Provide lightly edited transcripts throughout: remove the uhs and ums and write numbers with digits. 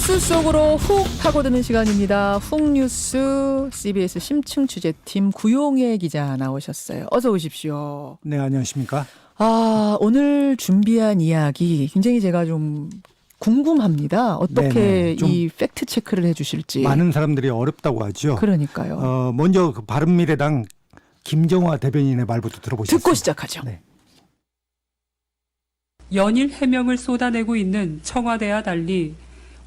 뉴스 속으로 훅 파고드는 시간입니다. 훅 뉴스 CBS 심층 취재팀 구용혜 기자 나오셨어요. 어서 오십시오. 네, 안녕하십니까? 오늘 준비한 이야기 굉장히 제가 좀 궁금합니다. 어떻게 이 팩트 체크를 해주실지. 많은 사람들이 어렵다고 하죠. 그러니까요. 먼저 그 바른미래당 김정화 대변인의 말부터 들어보시죠. 듣고 시작하죠. 네. 연일 해명을 쏟아내고 있는 청와대와 달리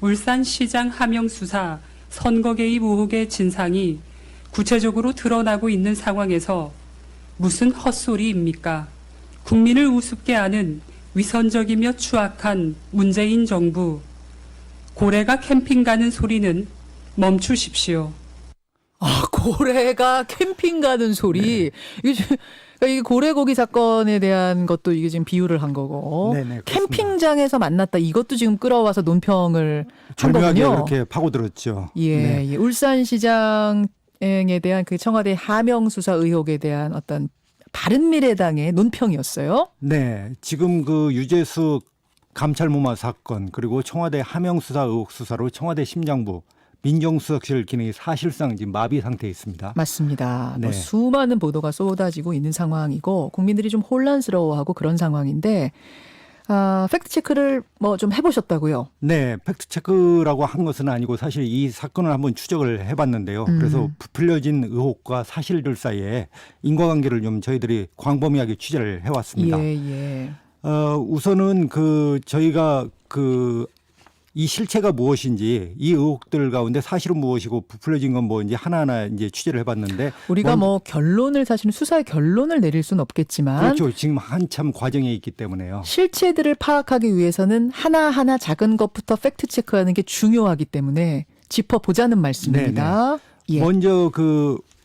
울산시장 하명 수사 선거 개입 의혹의 진상이 구체적으로 드러나고 있는 상황에서 무슨 헛소리입니까? 국민을 우습게 하는 위선적이며 추악한 문재인 정부. 고래가 캠핑 가는 소리는 멈추십시오. 고래가 캠핑 가는 소리. 이게 고래고기 사건에 대한 것도 이게 지금 비유를 한 거고. 네네, 캠핑장에서 만났다. 이것도 지금 끌어와서 논평을 한 절묘하게 거군요. 그렇게 파고들었죠. 예. 울산시장에 대한 그 청와대 하명 수사 의혹에 대한 어떤 바른미래당의 논평이었어요. 네, 지금 그 유재수 감찰무마 사건 그리고 청와대 하명 수사 의혹 수사로 청와대 심장부 민정수석실 기능이 사실상 지금 마비 상태에 있습니다. 맞습니다. 네. 수많은 보도가 쏟아지고 있는 상황이고 국민들이 좀 혼란스러워하고 그런 상황인데 팩트 체크를 좀 해보셨다고요? 네, 팩트 체크라고 한 것은 아니고 사실 이 사건을 한번 추적을 해봤는데요. 그래서 부풀려진 의혹과 사실들 사이에 인과관계를 좀 저희들이 광범위하게 취재를 해왔습니다. 예. 우선은 저희가 이 실체가 무엇인지 이 의혹들 가운데 사실은 무엇이고 부풀려진 건 뭐인지 하나하나 이제 취재를 해봤는데 우리가 결론을 사실은 수사의 결론을 내릴 수는 없겠지만 그렇죠. 지금 한참 과정에 있기 때문에요. 실체들을 파악하기 위해서는 하나하나 작은 것부터 팩트 체크하는 게 중요하기 때문에 짚어보자는 말씀입니다. 예. 먼저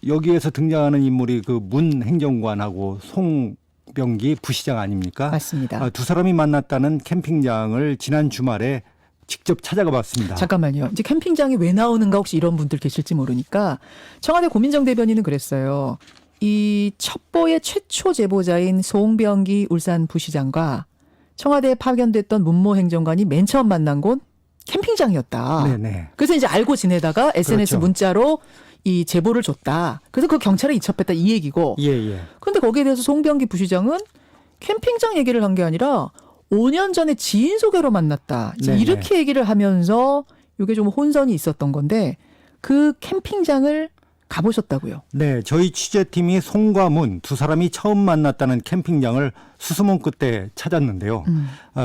여기에서 등장하는 인물이 문 행정관하고 송병기 부시장 아닙니까? 맞습니다. 두 사람이 만났다는 캠핑장을 지난 주말에 직접 찾아가 봤습니다. 잠깐만요. 이제 캠핑장이 왜 나오는가 혹시 이런 분들 계실지 모르니까 청와대 고민정 대변인은 그랬어요. 이 첩보의 최초 제보자인 송병기 울산 부시장과 청와대에 파견됐던 문모 행정관이 맨 처음 만난 곳 캠핑장이었다. 네네. 그래서 이제 알고 지내다가 SNS 그렇죠. 문자로 이 제보를 줬다. 그래서 그 경찰에 이첩했다 이 얘기고. 예. 그런데 거기에 대해서 송병기 부시장은 캠핑장 얘기를 한 게 아니라 5년 전에 지인 소개로 만났다. 이제 이렇게 얘기를 하면서 이게 좀 혼선이 있었던 건데 그 캠핑장을 가보셨다고요? 네. 저희 취재팀이 송과 문 두 사람이 처음 만났다는 캠핑장을 수소문 끝에 찾았는데요.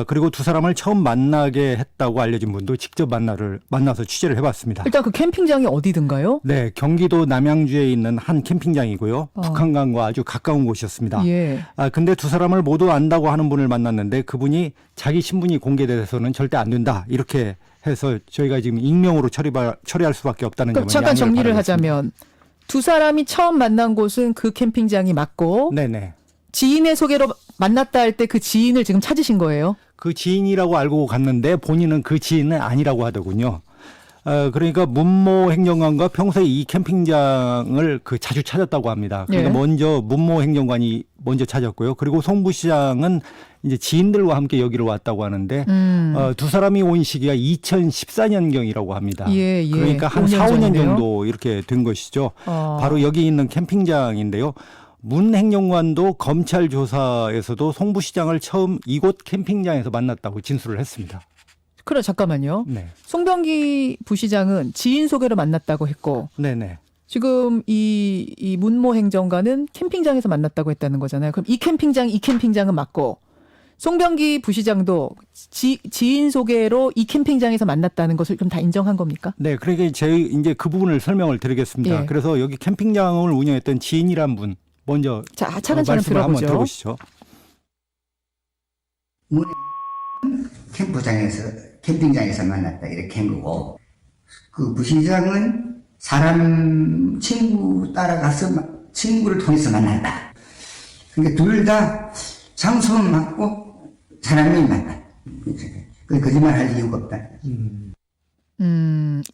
그리고 두 사람을 처음 만나게 했다고 알려진 분도 직접 만나서 취재를 해봤습니다. 일단 그 캠핑장이 어디든가요? 네, 경기도 남양주에 있는 한 캠핑장이고요. 북한강과 아주 가까운 곳이었습니다. 예. 근데 두 사람을 모두 안다고 하는 분을 만났는데 그분이 자기 신분이 공개돼서는 절대 안 된다. 이렇게 해서 저희가 지금 익명으로 처리할 수밖에 없다는 점을 잠깐 정리를 바라겠습니다. 하자면 두 사람이 처음 만난 곳은 그 캠핑장이 맞고 네네. 지인의 소개로 만났다 할 때 그 지인을 지금 찾으신 거예요? 그 지인이라고 알고 갔는데 본인은 그 지인은 아니라고 하더군요. 그러니까 문모 행정관과 평소에 이 캠핑장을 자주 찾았다고 합니다. 그러니까 먼저 문모 행정관이 먼저 찾았고요. 그리고 송 부시장은 이제 지인들과 함께 여기로 왔다고 하는데 두 사람이 온 시기가 2014년경이라고 합니다. 예. 그러니까 한 4, 5년 정도 이렇게 된 것이죠. 바로 여기 있는 캠핑장인데요. 문 행정관도 검찰 조사에서도 송 부시장을 처음 이곳 캠핑장에서 만났다고 진술을 했습니다. 그래 잠깐만요. 네. 송병기 부시장은 지인 소개로 만났다고 했고 네네. 지금 이 문모 행정관은 캠핑장에서 만났다고 했다는 거잖아요. 그럼 이 캠핑장은 맞고 송병기 부시장도 지인 소개로 이 캠핑장에서 만났다는 것을 그럼 다 인정한 겁니까? 네, 그러니까 이제 그 부분을 설명을 드리겠습니다. 예. 그래서 여기 캠핑장을 운영했던 지인이란 분 먼저 차근차근 말씀을 한번 들어보죠. 들어보시죠. 캠핑장에서 만났다 이렇게 한 거고, 그 부시장은 사람 친구 따라가서 친구를 통해서 만났다. 그러니까 둘 다 장소는 맞고 사람이 맞다. 거짓말 할 이유가 없다.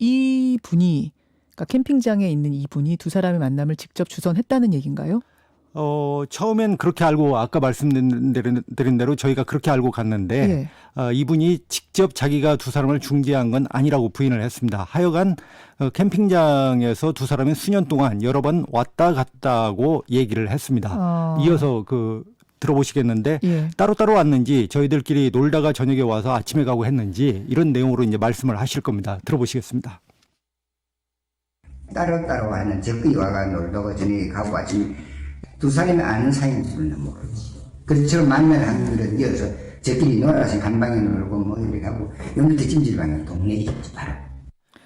이 분이 그러니까 캠핑장에 있는 이 분이 두 사람의 만남을 직접 주선했다는 얘기인가요? 처음엔 그렇게 알고 아까 말씀드린 대로 저희가 그렇게 알고 갔는데 이분이 직접 자기가 두 사람을 중재한 건 아니라고 부인을 했습니다. 하여간 캠핑장에서 두 사람이 수년 동안 여러 번 왔다 갔다고 얘기를 했습니다. 이어서 들어보시겠는데 따로따로 왔는지 저희들끼리 놀다가 저녁에 와서 아침에 가고 했는지 이런 내용으로 이제 말씀을 하실 겁니다. 들어보시겠습니다. 따로따로 하는 적끼리 와가 놀다가 저녁에 가고 아침에 두 사람이 아는 사이인지는 모르지. 그래서 저를 만날 확률은 이어서 저끼리 놀아서 간방에 놀고 뭐 이렇게 하고 옆밑에 찜질방에 동네에 있지 바로.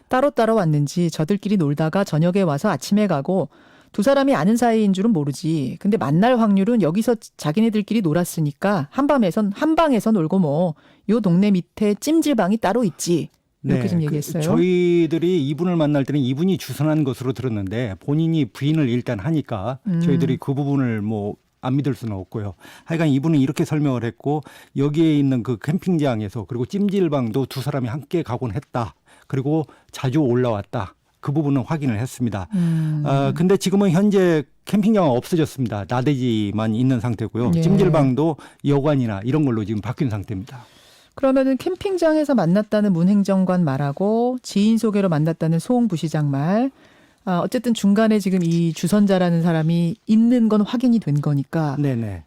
따로따로 왔는지 저들끼리 놀다가 저녁에 와서 아침에 가고 두 사람이 아는 사이인 줄은 모르지. 근데 만날 확률은 여기서 자기네들끼리 놀았으니까 한방에서 놀고 뭐 요 동네 밑에 찜질방이 따로 있지. 이렇게 좀 얘기했어요. 저희들이 이분을 만날 때는 이분이 주선한 것으로 들었는데 본인이 부인을 일단 하니까 저희들이 그 부분을 뭐 안 믿을 수는 없고요. 하여간 이분은 이렇게 설명을 했고 여기에 있는 그 캠핑장에서 그리고 찜질방도 두 사람이 함께 가곤 했다. 그리고 자주 올라왔다. 그 부분은 확인을 했습니다. 근데 지금은 현재 캠핑장은 없어졌습니다. 나대지만 있는 상태고요. 찜질방도 여관이나 이런 걸로 지금 바뀐 상태입니다. 그러면은 캠핑장에서 만났다는 문 행정관 말하고 지인 소개로 만났다는 소홍 부시장 말. 어쨌든 중간에 지금 이 주선자라는 사람이 있는 건 확인이 된 거니까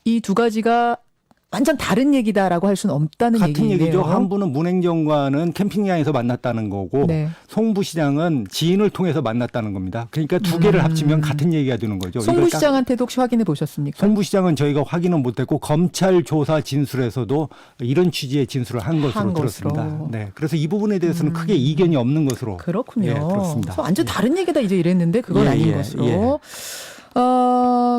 이 두 가지가 완전 다른 얘기다라고 할 수는 없다는 같은 얘기인데요. 얘기죠. 한 분은 문행정관은 캠핑장에서 만났다는 거고 송 부시장은 지인을 통해서 만났다는 겁니다. 그러니까 두 개를 합치면 같은 얘기가 되는 거죠. 송 부시장한테도 혹시 확인해 보셨습니까? 송 부시장은 저희가 확인은 못했고 검찰 조사 진술에서도 이런 취지의 진술을 한 것으로 들었습니다. 네, 그래서 이 부분에 대해서는 크게 이견이 없는 것으로 그렇군요. 예, 그렇습니다. 완전 다른 얘기다 이제 이랬는데 그건 아닌 것으로.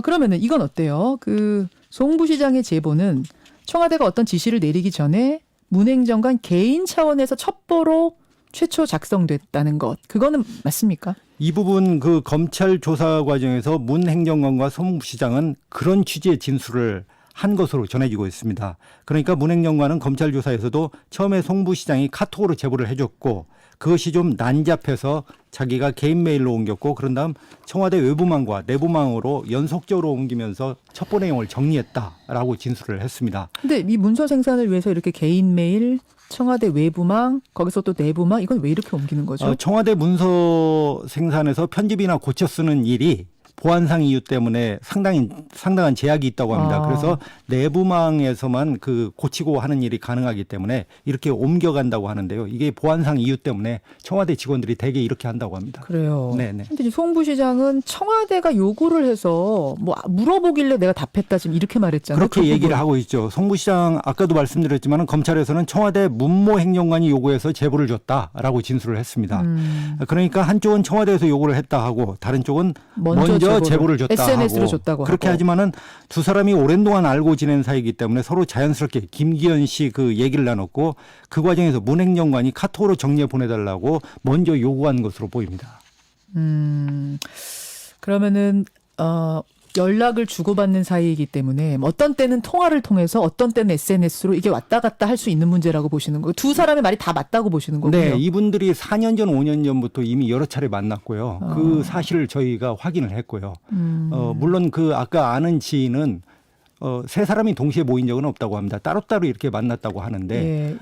그러면은 이건 어때요? 그 송 부시장의 제보는 청와대가 어떤 지시를 내리기 전에 문행정관 개인 차원에서 첩보로 최초 작성됐다는 것. 그거는 맞습니까? 이 부분 그 검찰 조사 과정에서 문 행정관과 송 부시장은 그런 취지의 진술을 한 것으로 전해지고 있습니다. 그러니까 문 행정관은 검찰 조사에서도 처음에 송 부시장이 카톡으로 제보를 해줬고 그것이 좀 난잡해서 자기가 개인 메일로 옮겼고 그런 다음 청와대 외부망과 내부망으로 연속적으로 옮기면서 첩보 내용을 정리했다라고 진술을 했습니다. 근데 이 문서 생산을 위해서 이렇게 개인 메일, 청와대 외부망, 거기서 또 내부망 이건 왜 이렇게 옮기는 거죠? 청와대 문서 생산에서 편집이나 고쳐 쓰는 일이 보안상 이유 때문에 상당한 제약이 있다고 합니다. 그래서 내부망에서만 그 고치고 하는 일이 가능하기 때문에 이렇게 옮겨간다고 하는데요. 이게 보안상 이유 때문에 청와대 직원들이 대개 이렇게 한다고 합니다. 그래요. 네네. 근데 송 부시장은 청와대가 요구를 해서 뭐 물어보길래 내가 답했다 지금 이렇게 말했잖아요. 그렇게 얘기를 하고 있죠. 송 부시장 아까도 말씀드렸지만 검찰에서는 청와대 문모 행정관이 요구해서 제보를 줬다라고 진술을 했습니다. 그러니까 한쪽은 청와대에서 요구를 했다 하고 다른 쪽은 먼저 제보를 줬다 SNS로 하고 줬다고 그렇게 하고. 하지만은 두 사람이 오랜 동안 알고 지낸 사이이기 때문에 서로 자연스럽게 김기현 씨 그 얘기를 나눴고 그 과정에서 문 행정관이 카톡으로 정리해 보내달라고 먼저 요구한 것으로 보입니다. 그러면은 연락을 주고받는 사이이기 때문에 어떤 때는 통화를 통해서 어떤 때는 SNS로 이게 왔다 갔다 할 수 있는 문제라고 보시는 거예요. 두 사람의 말이 다 맞다고 보시는 거고요. 네, 이분들이 4년 전, 5년 전부터 이미 여러 차례 만났고요. 그 사실을 저희가 확인을 했고요. 물론 그 아까 아는 지인은 세 사람이 동시에 모인 적은 없다고 합니다. 따로따로 이렇게 만났다고 하는데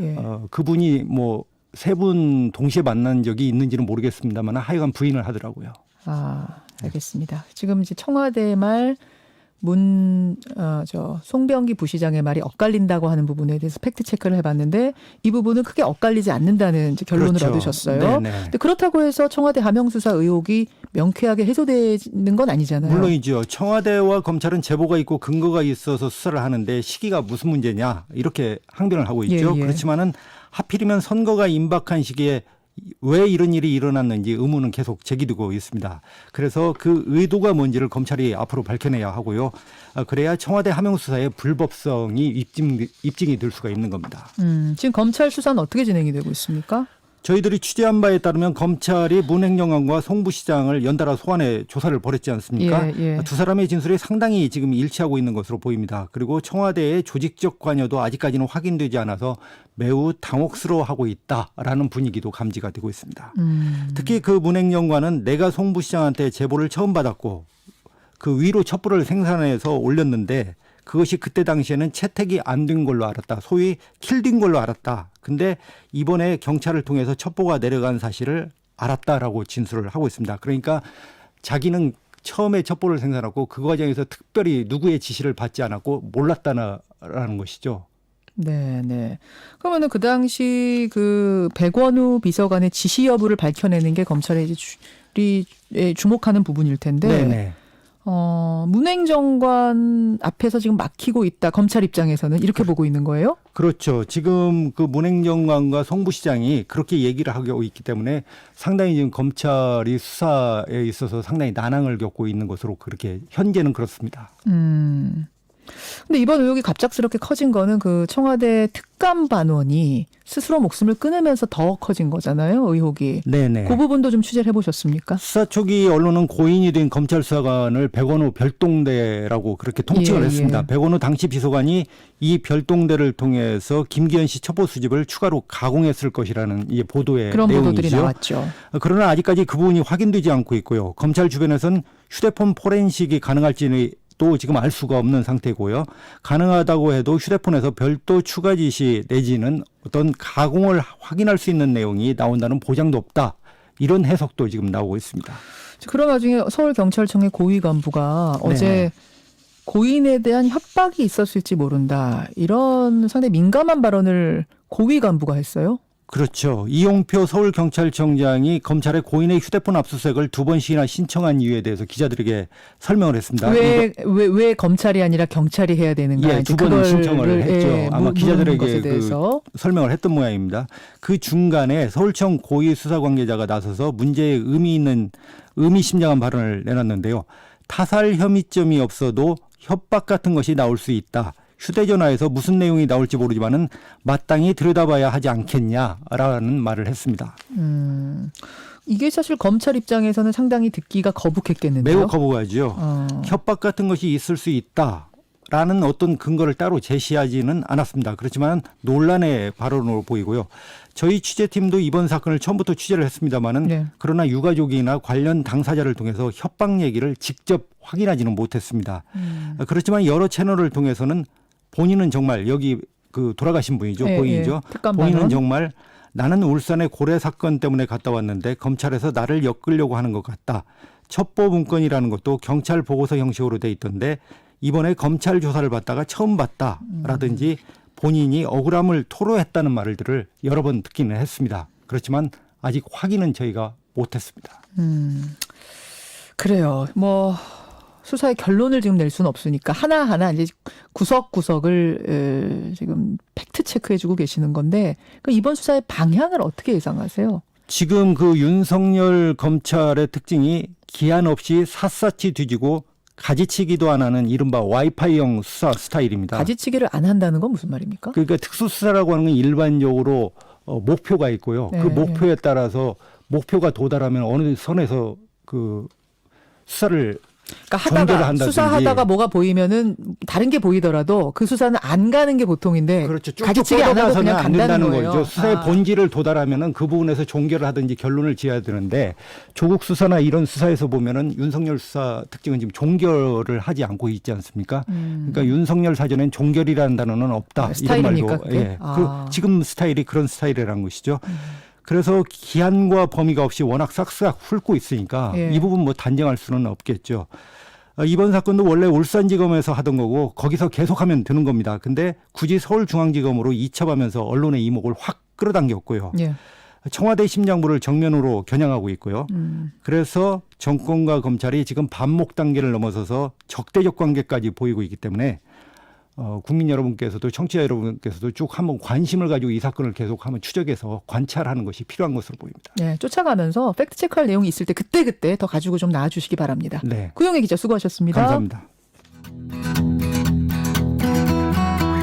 그분이 뭐 세 분 동시에 만난 적이 있는지는 모르겠습니다만 하여간 부인을 하더라고요. 알겠습니다. 지금 이제 청와대 말 송병기 부시장의 말이 엇갈린다고 하는 부분에 대해서 팩트 체크를 해봤는데 이 부분은 크게 엇갈리지 않는다는 이제 결론을 그렇죠. 얻으셨어요. 네네. 근데 그렇다고 해서 청와대 하명수사 의혹이 명쾌하게 해소되는 건 아니잖아요. 물론이죠. 청와대와 검찰은 제보가 있고 근거가 있어서 수사를 하는데 시기가 무슨 문제냐 이렇게 항변을 하고 있죠. 그렇지만은 하필이면 선거가 임박한 시기에 왜 이런 일이 일어났는지 의문은 계속 제기되고 있습니다. 그래서 그 의도가 뭔지를 검찰이 앞으로 밝혀내야 하고요. 그래야 청와대 하명수사의 불법성이 입증이 될 수가 있는 겁니다. 지금 검찰 수사는 어떻게 진행이 되고 있습니까? 저희들이 취재한 바에 따르면 검찰이 문 행정관과 송 부시장을 연달아 소환해 조사를 벌였지 않습니까? 두 사람의 진술이 상당히 지금 일치하고 있는 것으로 보입니다. 그리고 청와대의 조직적 관여도 아직까지는 확인되지 않아서 매우 당혹스러워하고 있다라는 분위기도 감지가 되고 있습니다. 특히 그 문 행정관은 내가 송 부시장한테 제보를 처음 받았고 그 위로 첩보를 생산해서 올렸는데 그것이 그때 당시에는 채택이 안 된 걸로 알았다. 소위 킬된 걸로 알았다. 근데 이번에 경찰을 통해서 첩보가 내려간 사실을 알았다라고 진술을 하고 있습니다. 그러니까 자기는 처음에 첩보를 생산하고 그 과정에서 특별히 누구의 지시를 받지 않았고 몰랐다라는 것이죠. 네, 네. 그러면은 그 당시 그 백원우 비서관의 지시 여부를 밝혀내는 게 검찰의 이제 주목하는 부분일 텐데. 네네. 문행정관 앞에서 지금 막히고 있다. 검찰 입장에서는 이렇게 보고 있는 거예요? 그렇죠. 지금 그 문행정관과 송부시장이 그렇게 얘기를 하고 있기 때문에 상당히 지금 검찰이 수사에 있어서 상당히 난항을 겪고 있는 것으로 그렇게 현재는 그렇습니다. 근데 이번 의혹이 갑작스럽게 커진 거는 그 청와대 특감 반원이 스스로 목숨을 끊으면서 더 커진 거잖아요, 의혹이. 네네. 그 부분도 좀 취재를 해보셨습니까? 수사 초기 언론은 고인이 된 검찰 수사관을 백원우 별동대라고 그렇게 통칭을 예, 했습니다. 예. 백원우 당시 비서관이 이 별동대를 통해서 김기현 씨 첩보 수집을 추가로 가공했을 것이라는 이 보도의 그런 내용이죠. 보도들이 나왔죠. 그러나 아직까지 그 부분이 확인되지 않고 있고요. 검찰 주변에서는 휴대폰 포렌식이 가능할지는 또 지금 알 수가 없는 상태고요. 가능하다고 해도 휴대폰에서 별도 추가 지시 내지는 어떤 가공을 확인할 수 있는 내용이 나온다는 보장도 없다. 이런 해석도 지금 나오고 있습니다. 그런 와중에 서울경찰청의 고위 간부가 네. 어제 고인에 대한 협박이 있었을지 모른다. 이런 상당히 민감한 발언을 고위 간부가 했어요. 그렇죠. 이용표 서울경찰청장이 검찰의 고인의 휴대폰 압수수색을 2번씩이나 신청한 이유에 대해서 기자들에게 설명을 했습니다. 왜 검찰이 아니라 경찰이 해야 되는가? 예, 2번 신청을 했죠. 예, 아마 기자들에게 대해서. 설명을 했던 모양입니다. 그 중간에 서울청 고위 수사 관계자가 나서서 문제에 의미심장한 발언을 내놨는데요. 타살 혐의점이 없어도 협박 같은 것이 나올 수 있다. 휴대전화에서 무슨 내용이 나올지 모르지만은 마땅히 들여다봐야 하지 않겠냐라는 말을 했습니다. 이게 사실 검찰 입장에서는 상당히 듣기가 거북했겠는데요. 매우 거부하죠. 협박 같은 것이 있을 수 있다라는 어떤 근거를 따로 제시하지는 않았습니다. 그렇지만 논란의 발언으로 보이고요. 저희 취재팀도 이번 사건을 처음부터 취재를 했습니다마는 네. 그러나 유가족이나 관련 당사자를 통해서 협박 얘기를 직접 확인하지는 못했습니다. 그렇지만 여러 채널을 통해서는 본인은 정말 여기 그 돌아가신 분이죠. 예, 고인이죠. 예. 특감 본인은 반원. 정말 나는 울산의 고래 사건 때문에 갔다 왔는데 검찰에서 나를 엮으려고 하는 것 같다. 첩보 문건이라는 것도 경찰 보고서 형식으로 돼 있던데 이번에 검찰 조사를 받다가 처음 봤다라든지 본인이 억울함을 토로했다는 말들을 여러 번 듣기는 했습니다. 그렇지만 아직 확인은 저희가 못했습니다. 그래요. 뭐 수사의 결론을 지금 낼 수는 없으니까 하나하나 이제 구석구석을 지금 팩트 체크해주고 계시는 건데 그 이번 수사의 방향을 어떻게 예상하세요? 지금 그 윤석열 검찰의 특징이 기한 없이 샅샅이 뒤지고 가지치기도 안 하는 이른바 와이파이형 수사 스타일입니다. 가지치기를 안 한다는 건 무슨 말입니까? 그러니까 특수수사라고 하는 건 일반적으로 목표가 있고요. 네, 그 목표에 따라서 목표가 도달하면 어느 선에서 그 수사를 그러니까 전개를 하다가 한다든지. 수사하다가 뭐가 보이면은 다른 게 보이더라도 그 수사는 안 가는 게 보통인데 그렇죠. 쭉쭉 가지치기 안 하고 뻗어가서는 그냥 안 간다는 된다는 거예요. 거죠. 수사의 아. 본질을 도달하면은 그 부분에서 종결을 하든지 결론을 지어야 되는데 조국 수사나 이런 수사에서 보면은 윤석열 수사 특징은 지금 종결을 하지 않고 있지 않습니까? 그러니까 윤석열 사전엔 종결이라는 단어는 없다. 아, 스타일입니까, 이런 말도 그게? 예. 아. 지금 스타일이 그런 스타일이라는 것이죠. 그래서 기한과 범위가 없이 워낙 싹싹 훑고 있으니까 예. 이 부분 뭐 단정할 수는 없겠죠. 이번 사건도 원래 울산지검에서 하던 거고 거기서 계속하면 되는 겁니다. 근데 굳이 서울중앙지검으로 이첩하면서 언론의 이목을 확 끌어당겼고요. 예. 청와대 심장부를 정면으로 겨냥하고 있고요. 그래서 정권과 검찰이 지금 반목 단계를 넘어서서 적대적 관계까지 보이고 있기 때문에 국민 여러분께서도 청취자 여러분께서도 쭉 한번 관심을 가지고 이 사건을 계속 한번 추적해서 관찰하는 것이 필요한 것으로 보입니다. 네, 쫓아가면서 팩트 체크할 내용이 있을 때 그때 더 가지고 좀 나와주시기 바랍니다. 네. 구영애 기자 수고하셨습니다. 감사합니다.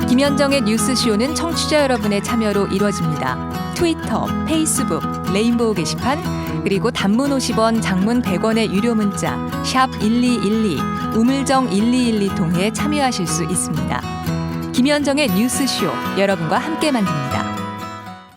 김현정의 뉴스쇼는 청취자 여러분의 참여로 이루어집니다. 트위터, 페이스북, 레인보우 게시판, 그리고 단문 50원, 장문 100원의 유료 문자 샵 1212, 우물정 1212 통해 참여하실 수 있습니다. 김현정의 뉴스쇼, 여러분과 함께 만듭니다.